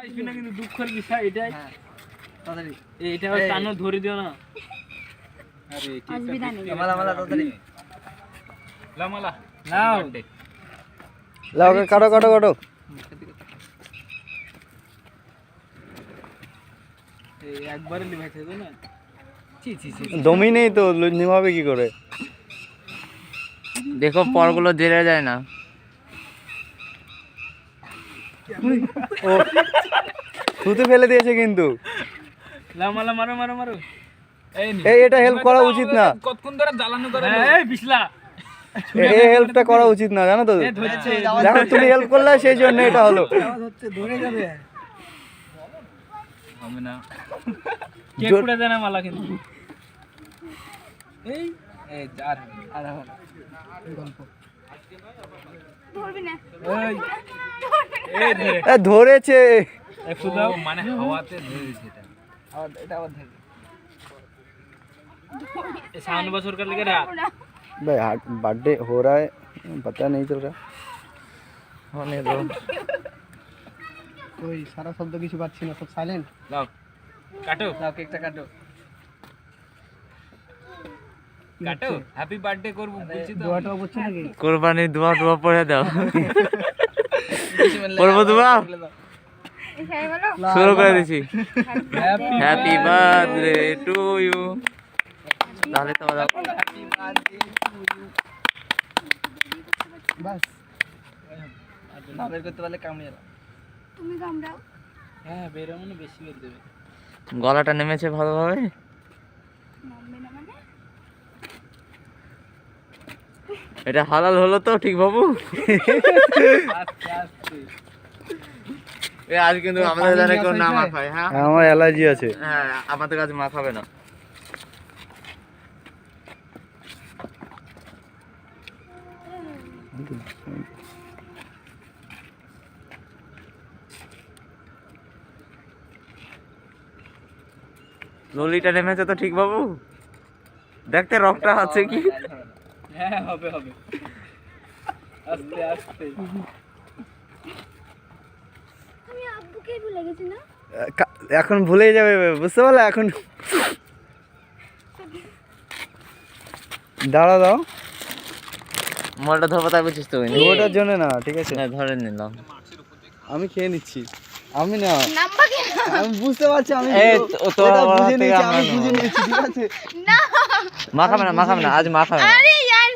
আসবি না কিন্তু দুঃখের বিষয় এটাই। হ্যাঁ তাড়াতাড়ি এইটা টানো ধরে দিও না। আরে আসবি না নি। মালা মালা তাড়াতাড়ি লামালা নাও লাও কাটো কাটো কাটো। এই একবারে লিভাইছে তো না। ছি ছি ছি দমই নেই তো নিমাবে কি করে? দেখো পরগুলো জেরে যায় না। ও থুতু ফেলে দিয়েছে কিন্তু। লাও মালা মারো মারো মারো। এই এটা হেল্প করা উচিত না। কতক্ষণ ধরে জ্বালানো করে এই বিশলা এই হেল্পটা করা উচিত না জানো তো। এ ধরেছে দেখো তুমি হেল্প করলে সেই জন্য এটা হলো। আওয়াজ হচ্ছে ধরে যাবে হবে না। কে পুড়ে দেয় না মালা কিন্তু। এই এই যার আর এখন গল্প ধরবি না। এই এই ধরে এ ধরেছে। একটু দাও মানে হাওয়াতে ধরে দিয়েছে এটা। আবার এটা আবার ধরে এই सावन बसर कर लेके रात भाई बर्थडे हो रहा है पता नहीं चल रहा। होने दो। ওই সারা শব্দ কিছু পাচ্ছি না সব সাইলেন্ট লাও काटो দাও কেকটা কাটো কাটো হ্যাপি বার্থডে করব বলছি তো দোয়াটাও করছে নাকি কুরবানি দোয়া দোয়া পড়ে দাও। করবো দোয়া এই বলো। শুরু করে দিছি। Happy birthday to you. তাহলে তো দাও। হ্যাপি বার্থডে টু ইউ বাস না বের করতে পারলে কামড়ে যাবে তুমি কামড়াও। হ্যাঁ বেরো মানে বেশি বের দেবে গলাটা নেমেছে ভালোভাবে। নামবে না মানে? এটা হালাল হলো তো ঠিক বাবু? আস্তে আস্তে এ আজ কিন্তু আমাদের জানে কেউ না মা খায়। হ্যাঁ আমার অ্যালার্জি আছে। হ্যাঁ আমাদের কাছে মা খাবে না। ললিটা নেমেছে তো ঠিক বাবু? দেখতে রকটা আছে কি? হ্যাঁ হবে হবে আস্তে আস্তে আমি আব্বুকে ভুলে গেছি না। এখন ভুলেই যাবে বুঝতে পারলে এখন। দাঁড়া দাও মোলটা ধরবো তাই বলছিস তুই? ওটার জন্য না ঠিক আছে হ্যাঁ ধরে নিলাম। আমি খেয়ে নিচ্ছি। আমি না নাম্বার কি? আমি বুঝতে পারছি আমি এই তো ওটা ওরা বুঝে থেকে নিয়েছি আমরা আমি বুঝে নিয়েছি ঠিক আছে। না। মা খাবে না মা খাবে না আজ মা খাবে না। আরে यार